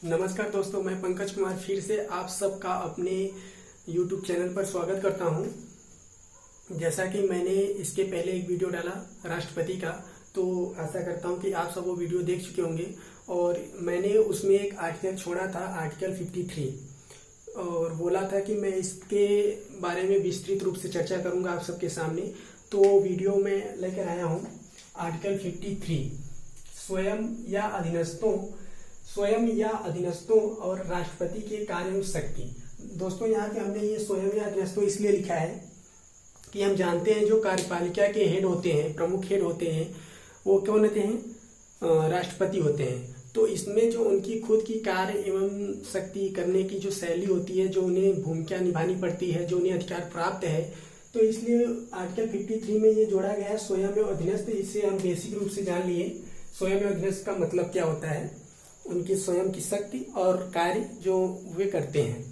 नमस्कार दोस्तों, मैं पंकज कुमार फिर से आप सबका अपने YouTube चैनल पर स्वागत करता हूं। जैसा कि मैंने इसके पहले एक वीडियो डाला राष्ट्रपति का, तो आशा करता हूं कि आप सब वो वीडियो देख चुके होंगे। और मैंने उसमें एक आर्टिकल छोड़ा था, आर्टिकल 53, और बोला था कि मैं इसके बारे में विस्तृत रूप से चर्चा करूंगा आप सबके सामने। तो वीडियो में लेकर आया हूं आर्टिकल 53, स्वयं या अधीनस्थों और राष्ट्रपति के कार्य एवं शक्ति। दोस्तों, यहाँ पे हमने ये स्वयं या अधीनस्थों इसलिए लिखा है कि हम जानते हैं जो कार्यपालिका के हेड होते हैं, प्रमुख हेड होते हैं, वो कौन होते हैं? राष्ट्रपति होते हैं। तो इसमें जो उनकी खुद की कार्य एवं शक्ति करने की जो शैली होती है, जो उन्हें भूमिका निभानी पड़ती है, जो उन्हें अधिकार प्राप्त है, तो इसलिए आर्टिकल 53 में ये जोड़ा गया है स्वयं एवं अधीनस्थ। इससे हम बेसिक रूप से जान लिए स्वयं एवं अधीनस्थ का मतलब क्या होता है, उनकी स्वयं की शक्ति और कार्य जो वे करते हैं।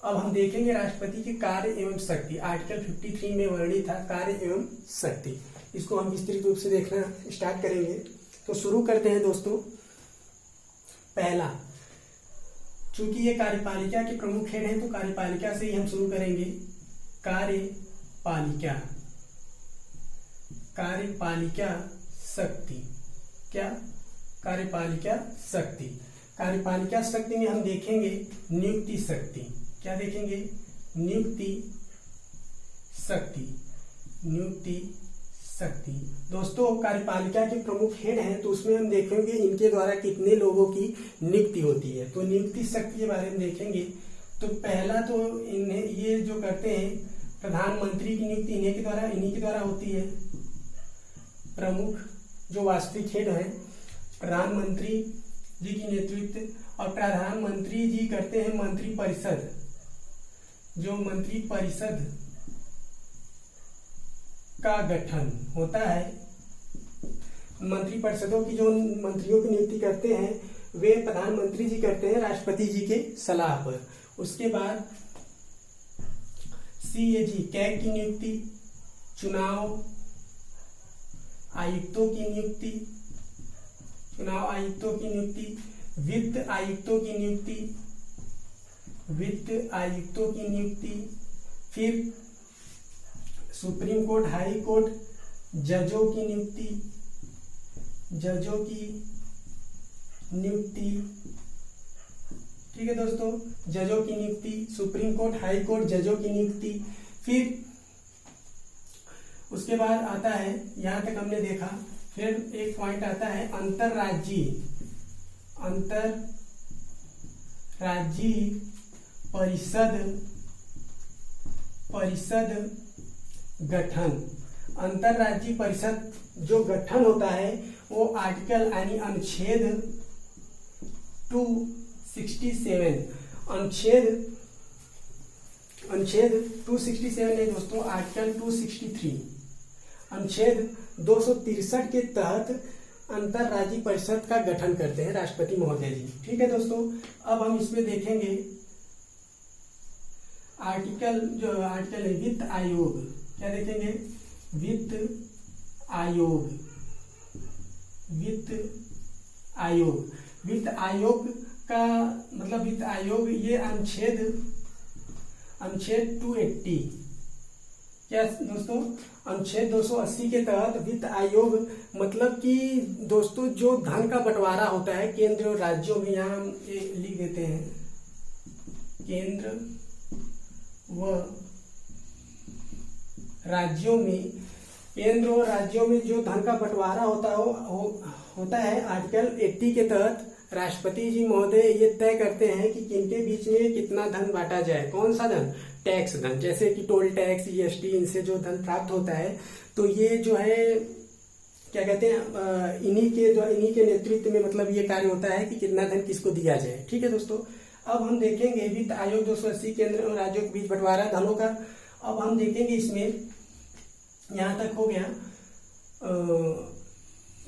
अब हम देखेंगे राष्ट्रपति के कार्य एवं शक्ति। आर्टिकल 53 में वर्णित था कार्य एवं शक्ति। इसको हम विस्तृत रूप से देखना स्टार्ट करेंगे। तो शुरू करते हैं दोस्तों। पहला, चूंकि ये कार्यपालिका के प्रमुख हेड हैं, तो कार्यपालिका से ही हम शुरू करेंगे। कार्यपालिका शक्ति। क्या? कार्यपालिका शक्ति। कार्यपालिका शक्ति में हम देखेंगे नियुक्ति शक्ति। क्या देखेंगे? नियुक्ति शक्ति। दोस्तों, कार्यपालिका के प्रमुख हेड हैं, तो उसमें हम देखेंगे इनके द्वारा कितने लोगों की नियुक्ति होती है। तो नियुक्ति शक्ति के बारे में देखेंगे। तो पहला तो इन्हें ये जो करते हैं, प्रधानमंत्री की नियुक्ति इन्हीं के द्वारा होती है। प्रमुख जो वास्तविक हेड है, प्रधानमंत्री जी की नेतृत्व, और प्रधानमंत्री जी करते हैं मंत्रिपरिषद। जो मंत्रिपरिषद का गठन होता है, मंत्रिपरिषदों की जो मंत्रियों की नियुक्ति करते हैं, वे प्रधानमंत्री जी करते हैं राष्ट्रपति जी के सलाह पर। उसके बाद CAG कैग की नियुक्ति, चुनाव आयुक्तों की नियुक्ति, वित्त आयुक्तों की नियुक्ति, फिर सुप्रीम कोर्ट, हाई कोर्ट, जजों की नियुक्ति। ठीक है दोस्तों, जजों की नियुक्ति, सुप्रीम कोर्ट, हाई कोर्ट, जजों की नियुक्ति। फिर उसके बाद आता है, यहां तक हमने देखा। फिर एक पॉइंट आता है अंतरराज्यीय परिषद गठन। अंतरराज्यीय परिषद जो गठन होता है, वो आर्टिकल यानी अनुच्छेद 267 नहीं दोस्तों, आर्टिकल 263, अनुच्छेद 263 के तहत अंतरराज्यीय परिषद का गठन करते हैं राष्ट्रपति महोदय जी। ठीक है दोस्तों, अब हम इसमें देखेंगे आर्टिकल है वित्त आयोग। क्या देखेंगे? वित्त आयोग का मतलब, वित्त आयोग ये अनुच्छेद 280, क्या दोस्तों? अनुच्छेद 280 के तहत वित्त आयोग, मतलब कि दोस्तों जो धन का बंटवारा होता है केंद्र और राज्यों में, यहाँ हम लिख देते हैं केंद्र व राज्यों में जो धन का बंटवारा होता है आर्टिकल 80 के तहत राष्ट्रपति जी महोदय ये तय करते हैं कि किनके बीच में कितना धन बांटा जाए। कौन सा धन? टैक्स धन, जैसे कि टोल टैक्स, GST, इनसे जो धन प्राप्त होता है, तो ये जो है क्या कहते हैं, इन्हीं के नेतृत्व में मतलब ये कार्य होता है कि कितना धन किसको दिया जाए। ठीक है दोस्तों, अब हम देखेंगे वित्त आयोग 280 केंद्र और राज्यों के बीच बंटवारा धनों का। अब हम देखेंगे इसमें, यहाँ तक हो गया।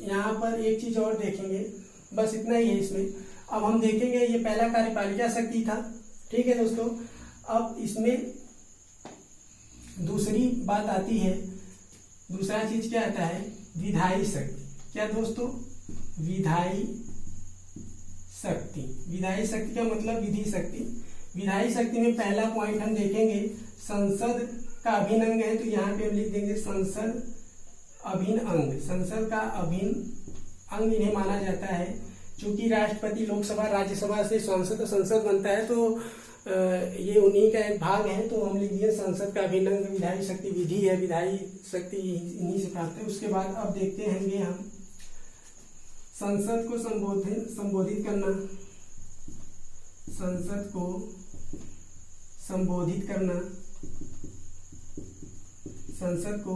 यहाँ पर एक चीज और देखेंगे, बस इतना ही है इसमें। अब हम देखेंगे, ये पहला कार्यपालिका शक्ति था। ठीक है दोस्तों, अब इसमें दूसरी बात आती है, दूसरा चीज क्या आता है? विधायी शक्ति। क्या दोस्तों? विधायी शक्ति। विधायी शक्ति का मतलब विधि शक्ति। विधायी शक्ति में पहला पॉइंट हम देखेंगे संसद का अभिन्न अंग है, तो यहाँ पे हम लिख देंगे संसद अभिन्न अंग। संसद का अभिन्न अंग इन्हें माना जाता है। चूंकि राष्ट्रपति लोकसभा राज्यसभा से संसद बनता है, तो ये उन्हीं का एक भाग है, तो हम लिख दिए संसद का अभिन्न अंग। विधायी शक्ति विधि है, विधायी शक्ति इन्हीं से प्राप्त है। उसके बाद अब देखते हैं हम संसद को संबोधित करना। संसद को संबोधित करना, संसद को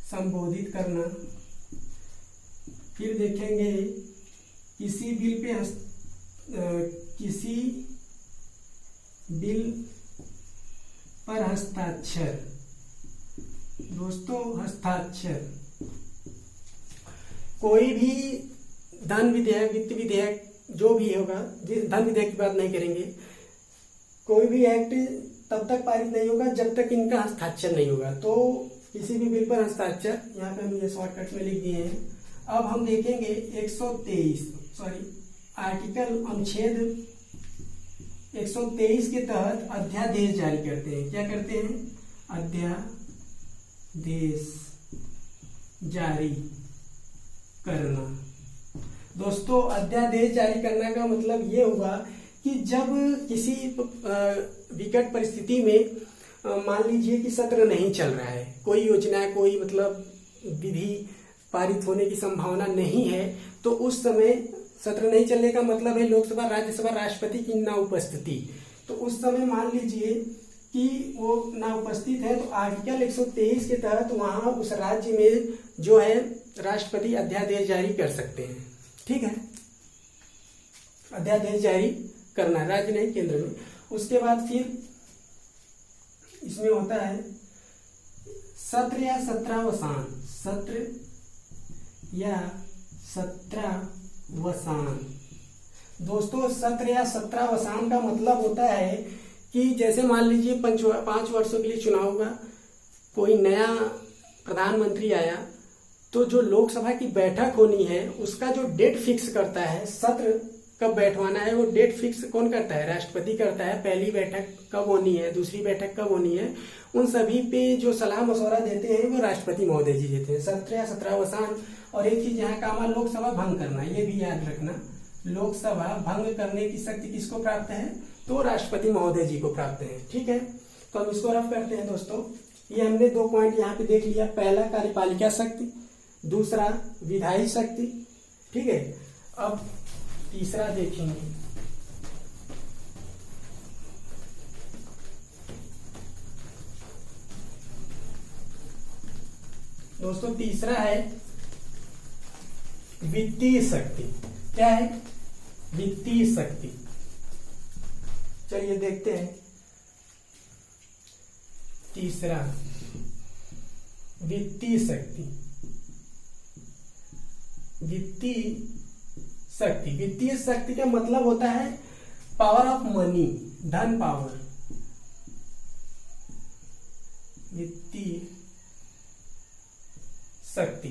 संबोधित करना। फिर देखेंगे किसी बिल पर हस्ताक्षर। दोस्तों हस्ताक्षर, कोई भी धन विधेयक, वित्त विधेयक, जो भी होगा, धन विधेयक की बात नहीं करेंगे, कोई भी एक्ट तब तक पारित नहीं होगा जब तक इनका हस्ताक्षर नहीं होगा। तो किसी भी बिल पर हस्ताक्षर, यहाँ पे हम ये शॉर्टकट में लिख दिए हैं। अब हम देखेंगे 123 आर्टिकल अनुच्छेद 123 के तहत अध्यादेश जारी करते हैं। क्या करते हैं? अध्यादेश जारी करना। दोस्तों अध्यादेश जारी करने का मतलब ये हुआ कि जब किसी विकट परिस्थिति में मान लीजिए कि सत्र नहीं चल रहा है, कोई योजना, कोई मतलब विधि पारित होने की संभावना नहीं है, तो उस समय सत्र नहीं चलने का मतलब है लोकसभा राज्यसभा राष्ट्रपति की ना उपस्थिति। तो उस समय मान लीजिए कि वो ना उपस्थित है, तो आर्टिकल 123 के तहत वहां उस राज्य में जो है राष्ट्रपति अध्यादेश जारी कर सकते हैं। ठीक है, अध्यादेश जारी करना, राज्य नहीं केंद्र में। उसके बाद फिर इसमें होता है सत्र या सत्रावसान। सत्र या सत्रावसान। दोस्तों सत्र या सत्रावसान का मतलब होता है कि जैसे मान लीजिए 5 वर्षों के लिए चुनाव होगा, कोई नया प्रधानमंत्री आया, तो जो लोकसभा की बैठक होनी है उसका जो डेट फिक्स करता है, सत्र कब बैठवाना है, वो डेट फिक्स कौन करता है? राष्ट्रपति करता है। पहली बैठक कब होनी है, दूसरी बैठक कब होनी है, उन सभी पे जो सलाह मशवरा देते हैं वो राष्ट्रपति महोदय जी देते हैं। सत्र या सत्रावसान। और एक चीज यहाँ काम है लोकसभा भंग करना, ये भी याद रखना। लोकसभा भंग करने की शक्ति किसको प्राप्त है? तो राष्ट्रपति महोदय जी को प्राप्त है। ठीक है, तो हम इसको रफ करते हैं दोस्तों। ये हमने 2 पॉइंट यहाँ पे देख लिया। पहला कार्यपालिका शक्ति, दूसरा विधायी शक्ति। ठीक है, अब तीसरा देखेंगे। दोस्तों तीसरा है वित्तीय शक्ति। क्या है? वित्तीय शक्ति। चलिए देखते हैं। तीसरा वित्तीय शक्ति। वित्तीय शक्ति, वित्तीय शक्ति का मतलब होता है पावर ऑफ मनी, धन पावर। वित्तीय शक्ति,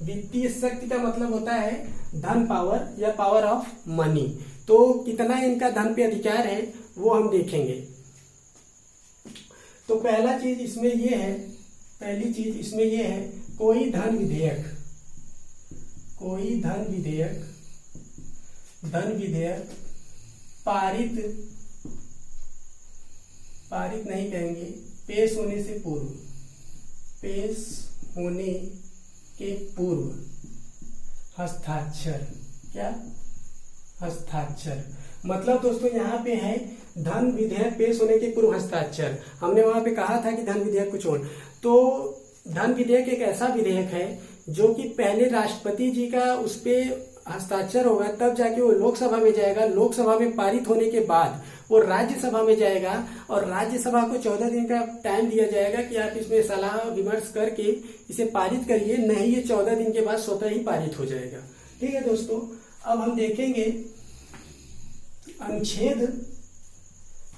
वित्तीय शक्ति का मतलब होता है धन पावर या पावर ऑफ मनी। तो कितना इनका धन पे अधिकार है वो हम देखेंगे। तो पहला चीज इसमें ये है, पहली चीज इसमें ये है, कोई धन विधेयक, कोई धन विधेयक, धन विधेयक पारित नहीं कहेंगे, पेश होने से पूर्व, पेश होने के पूर्व हस्ताक्षर। क्या? हस्ताक्षर। मतलब दोस्तों यहाँ पे है धन विधेयक पेश होने के पूर्व हस्ताक्षर। हमने वहां पे कहा था कि धन विधेयक कुछ और, तो धन विधेयक एक ऐसा विधेयक है जो कि पहले राष्ट्रपति जी का उस पे हस्ताक्षर होगा, तब जाके वो लोकसभा में जाएगा। लोकसभा में पारित होने के बाद वो राज्यसभा में जाएगा और राज्यसभा को 14 दिन का टाइम दिया जाएगा कि आप इसमें सलाह विमर्श करके इसे पारित करिए, नहीं ये 14 दिन के बाद स्वतः ही पारित हो जाएगा। ठीक है दोस्तों, अब हम देखेंगे अनुच्छेद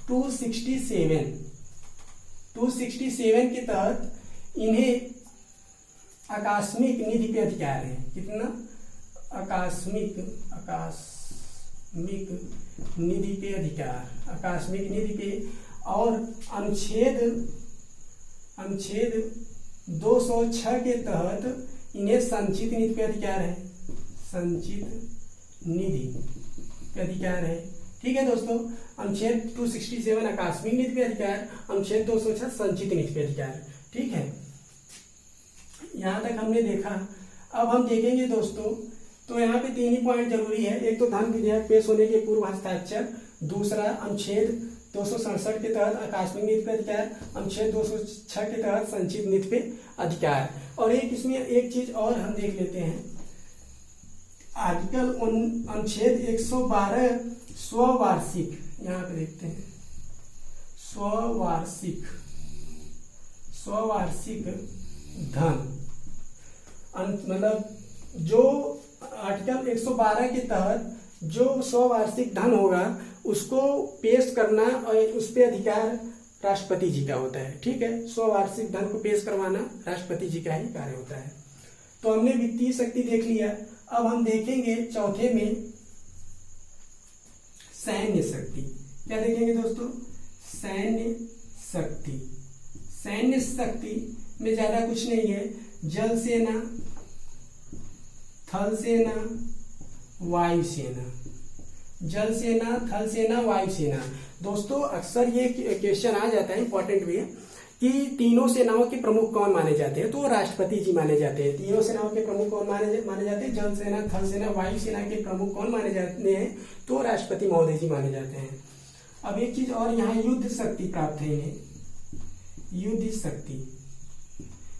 267 के तहत इन्हें आकस्मिक निधि पे अधिकार है। कितना? आकस्मिक निधि पे अधिकार, आकस्मिक निधि पे, और अनुच्छेद 206 के तहत इन्हें संचित निधि पे अधिकार है, संचित निधि पे अधिकार है। ठीक है दोस्तों, अनुच्छेद 267 आकस्मिक निधि पे अधिकार, अनुच्छेद 206 संचित निधि पे अधिकार। ठीक है, यहां तक हमने देखा। अब हम देखेंगे दोस्तों, तो यहाँ पे 3 ही पॉइंट जरूरी है। एक तो धन विधेयक पेश होने के पूर्व हस्ताक्षर, दूसरा अनुच्छेद 267 के तहत आकस्मिक निधि पे अधिकार, अनुच्छेद 206 के तहत संचित निधि पे अधिकार। और एक इसमें एक चीज और हम देख लेते हैं, आर्टिकल अनुच्छेद 112 स्ववार्षिक, यहाँ पे देखते हैं स्ववार्षिक धन, मतलब जो आर्टिकल 112 के तहत जो स्ववार्षिक धन होगा उसको पेश करना और उस पे अधिकार राष्ट्रपति जी का होता है। ठीक है, स्ववार्षिक धन को पेश करवाना राष्ट्रपति जी का ही कार्य होता है। तो हमने वित्तीय शक्ति देख लिया। अब हम देखेंगे चौथे में सैन्य शक्ति। क्या देखेंगे दोस्तों? सैन्य शक्ति। सैन्य शक्ति में ज्यादा कुछ नहीं है, जल सेना, थल सेना, वायु सेना, जल सेना, थल सेना, वायु सेना। दोस्तों अक्सर ये क्वेश्चन आ जाता है, इंपॉर्टेंट भी है, कि तीनों सेनाओं के प्रमुख कौन माने जाते हैं? तो राष्ट्रपति जी माने जाते हैं। तीनों सेनाओं के प्रमुख कौन माने जाते हैं? जल सेना, थल सेना, वायु सेना के प्रमुख कौन माने जाते हैं? तो राष्ट्रपति महोदय जी माने जाते हैं। अब एक चीज और, यहाँ युद्ध शक्ति प्राप्त है इन्हें, युद्ध शक्ति।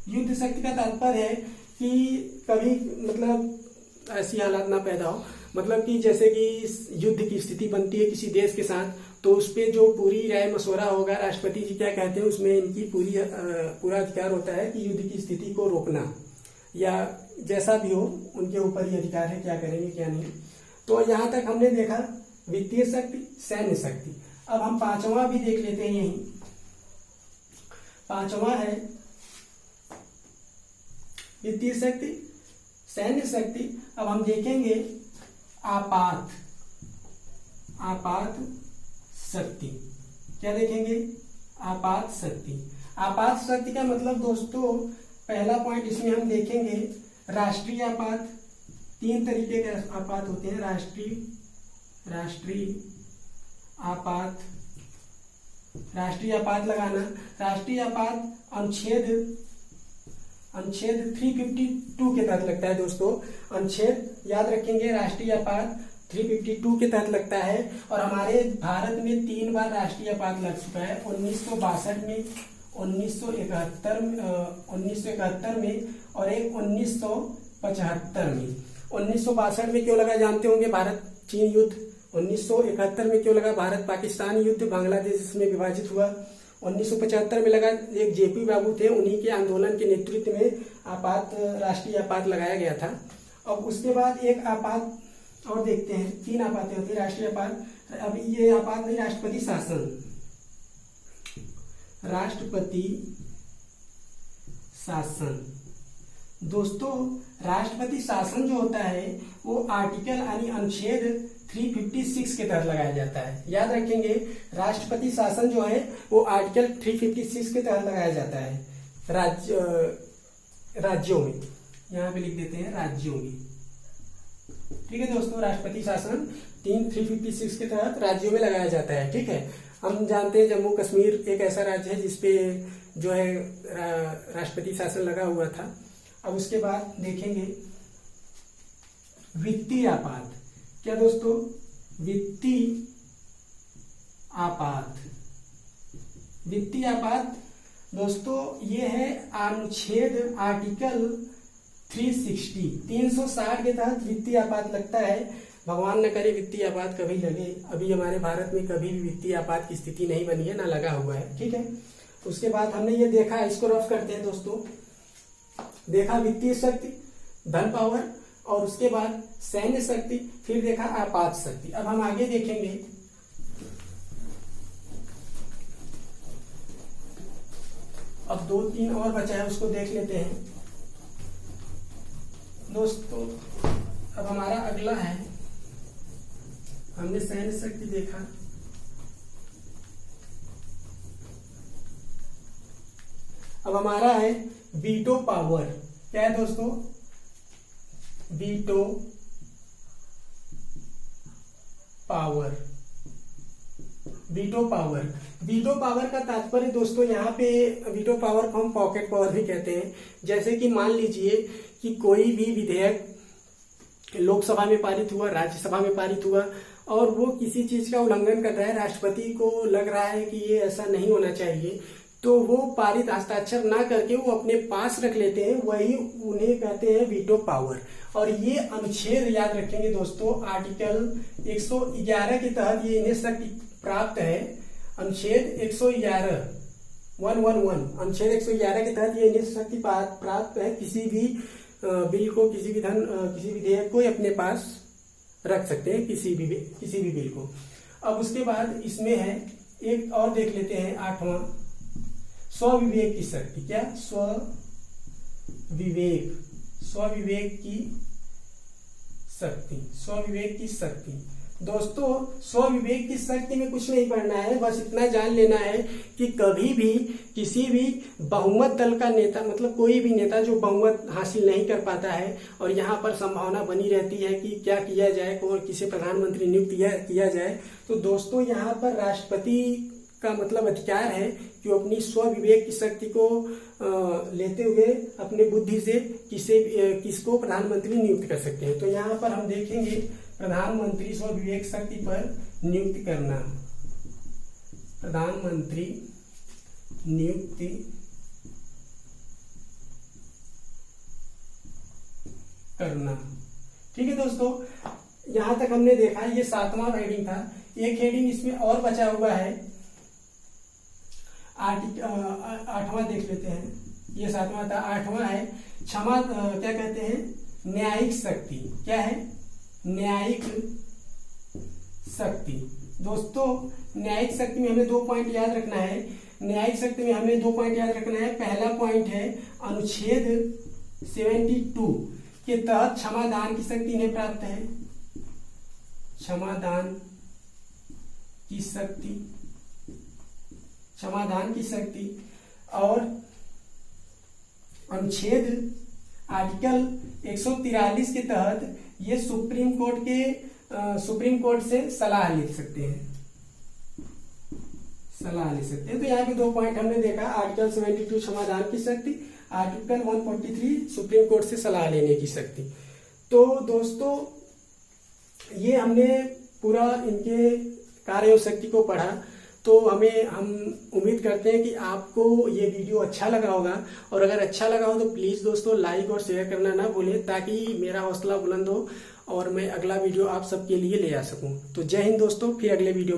युद्ध शक्ति का तात्पर्य है कि कभी मतलब ऐसी हालात ना पैदा हो, मतलब कि जैसे कि युद्ध की स्थिति बनती है किसी देश के साथ, तो उस पर जो पूरी राय मशवरा होगा, राष्ट्रपति जी क्या कहते हैं उसमें इनकी पूरा अधिकार होता है कि युद्ध की स्थिति को रोकना या जैसा भी हो उनके ऊपर ही अधिकार है, क्या करेंगे क्या नहीं। तो यहाँ तक हमने देखा वित्तीय शक्ति, सैन्य शक्ति। अब हम पांचवा भी देख लेते हैं। यही पांचवा है वित्तीय शक्ति, सैन्य शक्ति। अब हम देखेंगे आपात शक्ति। क्या देखेंगे? आपात शक्ति। आपात शक्ति का मतलब दोस्तों, पहला पॉइंट इसमें हम देखेंगे राष्ट्रीय आपात। 3 तरीके के आपात होते हैं, राष्ट्रीय आपात लगाना। राष्ट्रीय आपात अनुच्छेद 352 के तहत लगता है दोस्तों। अनुच्छेद याद रखेंगे, राष्ट्रीय आपात 352 के तहत लगता है। और हमारे भारत में 3 बार राष्ट्रीय आपात लग चुका है, 1962 में, 1971 में और एक 1975 में। 1962 में क्यों लगा जानते होंगे? भारत चीन युद्ध। 1971 में क्यों लगा? भारत पाकिस्तान युद्ध, बांग्लादेश इसमें विभाजित हुआ। 1975 में लगा, एक जेपी बाबू थे, उन्हीं के आंदोलन के नेतृत्व में राष्ट्रीय आपात लगाया गया था। अब उसके बाद एक आपात और देखते हैं, 3 आपातें होती है राष्ट्रीय आपात। अब ये आपात नहीं, राष्ट्रपति शासन। दोस्तों राष्ट्रपति शासन जो होता है वो आर्टिकल यानी अनुच्छेद 356 के तहत लगाया जाता है। याद रखेंगे, राष्ट्रपति शासन जो है वो आर्टिकल 356 के तहत लगाया जाता है राज्यों में। यहाँ पे लिख देते हैं राज्यों में। ठीक है दोस्तों, राष्ट्रपति शासन 356 के तहत राज्यों में लगाया जाता है। ठीक है, हम जानते हैं जम्मू कश्मीर एक ऐसा राज्य है जिसपे जो है राष्ट्रपति शासन लगा हुआ था। अब उसके बाद देखेंगे वित्तीय आपात। क्या दोस्तों? वित्तीय आपात दोस्तों ये है अनुच्छेद आर्टिकल 360 के तहत वित्तीय आपात लगता है। भगवान न करे वित्तीय आपात कभी लगे। अभी हमारे भारत में कभी भी वित्तीय आपात की स्थिति नहीं बनी है, ना लगा हुआ है। ठीक है, उसके बाद हमने ये देखा, इसको रफ करते हैं दोस्तों। देखा वित्तीय शक्ति, धन पावर, और उसके बाद सैन्य शक्ति, फिर देखा आपात शक्ति। अब हम आगे देखेंगे अब 2-3 और बचा है, उसको देख लेते हैं दोस्तों। अब हमारा अगला है हमने सैन्य शक्ति देखा। अब हमारा है वीटो पावर। क्या है दोस्तों? Veto power. Veto power, veto power का तात्पर्य दोस्तों यहाँ पे वीटो पावर को हम पॉकेट पावर भी कहते हैं। जैसे कि मान लीजिए कि कोई भी विधेयक लोकसभा में पारित हुआ, राज्यसभा में पारित हुआ और वो किसी चीज का उल्लंघन कर रहा है, राष्ट्रपति को लग रहा है कि ये ऐसा नहीं होना चाहिए, तो वो पारित हस्ताक्षर ना करके वो अपने पास रख लेते हैं, वही उन्हें कहते हैं वीटो पावर। और ये अनुच्छेद याद रखेंगे दोस्तों, आर्टिकल 111 के तहत ये इन्हें शक्ति प्राप्त है। अनुच्छेद 111 अनुच्छेद 111 के तहत ये इन्हें शक्ति प्राप्त है। किसी भी बिल को, किसी भी विधेयक को अपने पास रख सकते हैं, किसी भी बिल को। अब उसके बाद इसमें है एक और देख लेते हैं, 8वां, स्वविवेक की शक्ति। क्या? स्वविवेक की शक्ति। स्वविवेक की शक्ति दोस्तों, स्वविवेक की शक्ति में कुछ नहीं पढ़ना है, बस इतना जान लेना है कि कभी भी किसी भी बहुमत दल का नेता, मतलब कोई भी नेता जो बहुमत हासिल नहीं कर पाता है और यहाँ पर संभावना बनी रहती है कि क्या किया जाए, और किसे प्रधानमंत्री नियुक्त किया जाए, तो दोस्तों यहाँ पर राष्ट्रपति का मतलब अधिकार है कि वो अपनी स्वविवेक की शक्ति को लेते हुए अपने बुद्धि से किसको प्रधानमंत्री नियुक्त कर सकते हैं। तो यहाँ पर हम देखेंगे प्रधानमंत्री स्वविवेक शक्ति पर नियुक्त करना। प्रधानमंत्री नियुक्ति करना। ठीक है दोस्तों, यहां तक हमने देखा, ये 7वां हेडिंग था। एक हेडिंग इसमें और बचा हुआ है, 8वां देख लेते हैं। ये 7वां था, 8वां है क्षमा, क्या कहते हैं, न्यायिक शक्ति। क्या है? न्यायिक शक्ति। दोस्तों न्यायिक शक्ति में हमें 2 पॉइंट याद रखना है। न्यायिक शक्ति में हमें 2 पॉइंट याद रखना है। पहला पॉइंट है अनुच्छेद 72 के तहत क्षमादान की शक्ति इन्हें प्राप्त है। क्षमादान की शक्ति, क्षमादान की शक्ति। और अनुच्छेद आर्टिकल 143 के तहत ये सुप्रीम कोर्ट से सलाह ले सकते हैं, तो यहाँ पे 2 पॉइंट हमने देखा, आर्टिकल 72 क्षमादान की शक्ति, आर्टिकल 143 सुप्रीम कोर्ट से सलाह लेने की शक्ति। तो दोस्तों ये हमने पूरा इनके कार्य और शक्ति को पढ़ा। तो हम उम्मीद करते हैं कि आपको ये वीडियो अच्छा लगा होगा, और अगर अच्छा लगा हो तो प्लीज़ दोस्तों लाइक और शेयर करना ना भूलें, ताकि मेरा हौसला बुलंद हो और मैं अगला वीडियो आप सबके लिए ले आ सकूं। तो जय हिंद दोस्तों, फिर अगले वीडियो